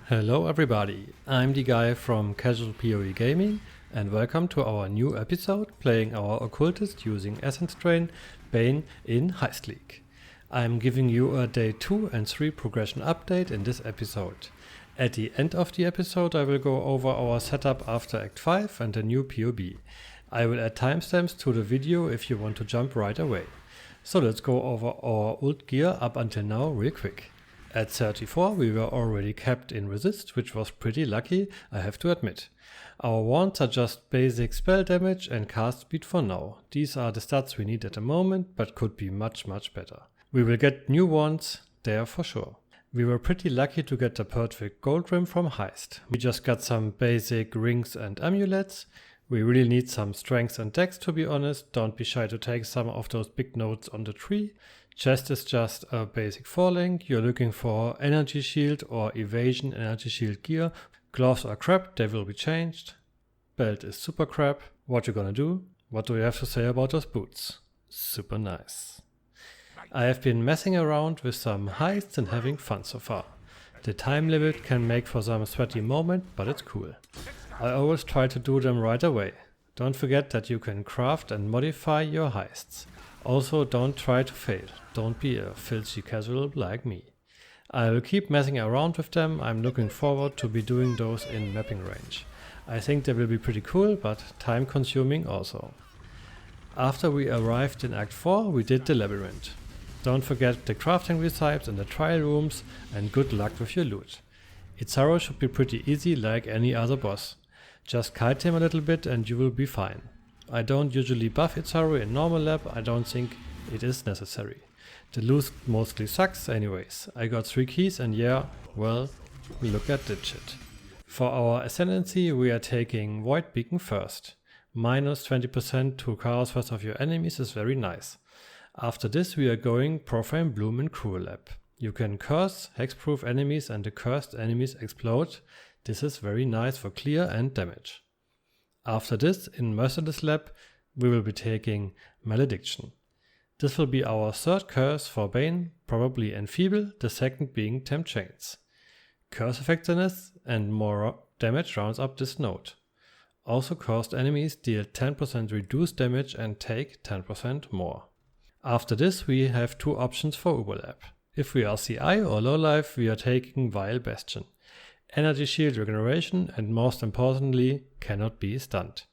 Hello everybody, I'm the guy from Casual PoE Gaming and welcome to our new episode playing our Occultist using Essence Drain Bane in Heist League. I'm giving you a day 2 and 3 progression update in this episode. At the end of the episode I will go over our setup after Act 5 and the new POB. I will add timestamps to the video if you want to jump right away. So let's go over our ult gear up until now real quick. At 34 we were already capped in resist, which was pretty lucky, I have to admit. Our wands are just basic spell damage and cast speed for now. These are the stats we need at the moment, but could be much better. We will get new wands there for sure. We were pretty lucky to get the perfect gold rim from Heist. We just got some basic rings and amulets. We really need some strength and dex, to be honest. Don't be shy to take some of those big nodes on the tree. Chest is just a basic 4-link. You're looking for energy shield or evasion energy shield gear. Gloves are crap, they will be changed. Belt is super crap. What you gonna do? What do we have to say about those boots? Super nice. I have been messing around with some heists and having fun so far. The time limit can make for some sweaty moment, but it's cool. I always try to do them right away. Don't forget that you can craft and modify your heists. Also, don't try to fail. Don't be a filthy casual like me. I will keep messing around with them. I'm looking forward to be doing those in mapping range. I think they will be pretty cool, but time consuming also. After we arrived in Act 4, we did the labyrinth. Don't forget the crafting recipes and the trial rooms, and good luck with your loot. Itzaru should be pretty easy like any other boss. Just kite him a little bit and you will be fine. I don't usually buff Itzaru in normal lab, I don't think it is necessary. The loot mostly sucks anyways. I got 3 keys and yeah, well, look at that shit. For our Ascendency we are taking Void Beacon first. Minus 20% to Chaos Force of your enemies is very nice. After this we are going Profane Bloom in Cruel Lab. You can curse, hexproof enemies and the cursed enemies explode. This is very nice for clear and damage. After this, in Merciless Lab, we will be taking Malediction. This will be our third curse for Bane, probably Enfeeble, the second being Tempt Chains. Curse effectiveness and more damage rounds up this node. Also cursed enemies deal 10% reduced damage and take 10% more. After this we have 2 options for Uberlab. If we are CI or low life, we are taking Vile Bastion. Energy shield regeneration and most importantly, cannot be stunned.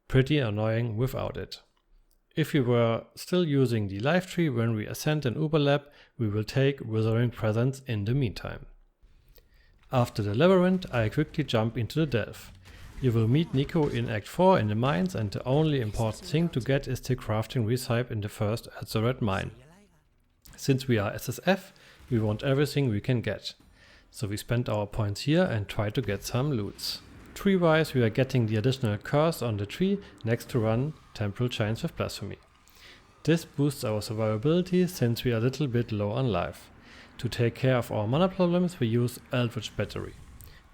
Pretty annoying without it. If we were still using the life tree when we ascend in Uberlab, we will take Withering Presence in the meantime. After the labyrinth, I quickly jump into the delve. You will meet Nico in Act 4 in the mines and the only important thing to get is the crafting recipe in the first Azurite mine. Since we are SSF, we want everything we can get. So we spend our points here and try to get some loots. Tree-wise we are getting the additional curse on the tree next to run Temporal Chains with Blasphemy. This boosts our survivability since we are a little bit low on life. To take care of our mana problems we use Eldritch Battery.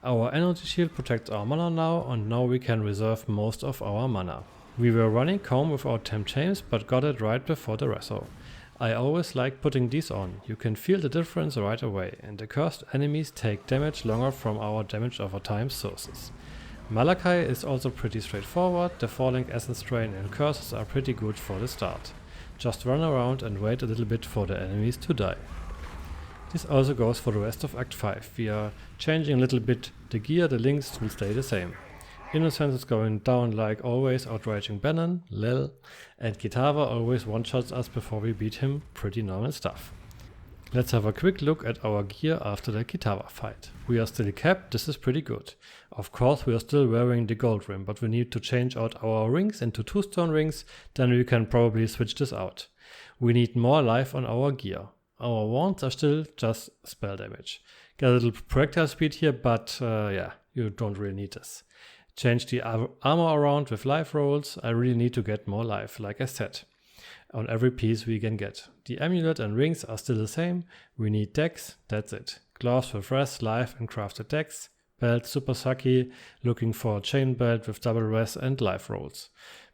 Our energy shield protects our mana now and now we can reserve most of our mana. We were running Comb without Tempt Chains but got it right before the reso. I always like putting these on. You can feel the difference right away and the cursed enemies take damage longer from our damage over time sources. Malachi is also pretty straightforward. The 4-link Essence Drain and curses are pretty good for the start. Just run around and wait a little bit for the enemies to die. This also goes for the rest of Act 5. We are changing a little bit the gear, the links will stay the same. Innocence is going down like always, outraging Bannon, lel, and Kitava always one-shots us before we beat him, pretty normal stuff. Let's have a quick look at our gear after the Kitava fight. We are still capped, this is pretty good. Of course we are still wearing the gold rim, but we need to change out our rings into 2 stone rings, then we can probably switch this out. We need more life on our gear. Our wands are still just spell damage. Get a little projectile speed here, but yeah, you don't really need this. Change the armor around with life rolls. I really need to get more life, like I said, on every piece we can get. The amulet and rings are still the same. We need dex, that's it. Gloves with res, life and crafted dex. Belt super sucky, looking for a chain belt with double res and life rolls.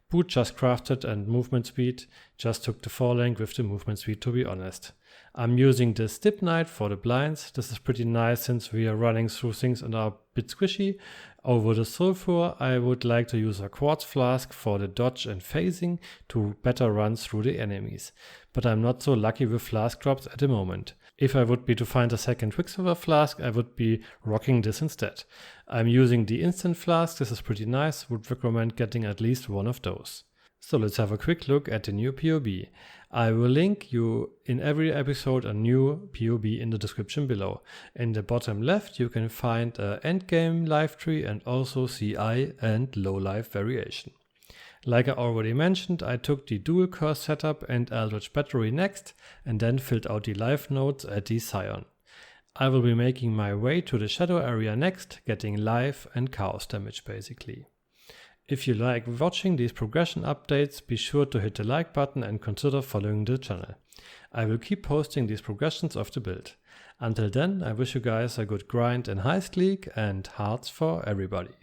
Boot just crafted and movement speed. Just took the 4-link with the movement speed, to be honest. I'm using the Stip Knight for the blinds. This is pretty nice since we are running through things and are a bit squishy. Over the sulfur, I would like to use a quartz flask for the dodge and phasing to better run through the enemies. But I'm not so lucky with flask drops at the moment. If I would be to find a second Quicksilver flask, I would be rocking this instead. I'm using the instant flask. This is pretty nice. Would recommend getting at least one of those. So let's have a quick look at the new POB. I will link you in every episode a new POB in the description below. In the bottom left you can find an endgame life tree and also CI and low life variation. Like I already mentioned, I took the dual curse setup and Eldritch Battery next and then filled out the life nodes at the Scion. I will be making my way to the shadow area next, getting life and chaos damage basically. If you like watching these progression updates, be sure to hit the like button and consider following the channel. I will keep posting these progressions of the build. Until then, I wish you guys a good grind in Heist League and hearts for everybody.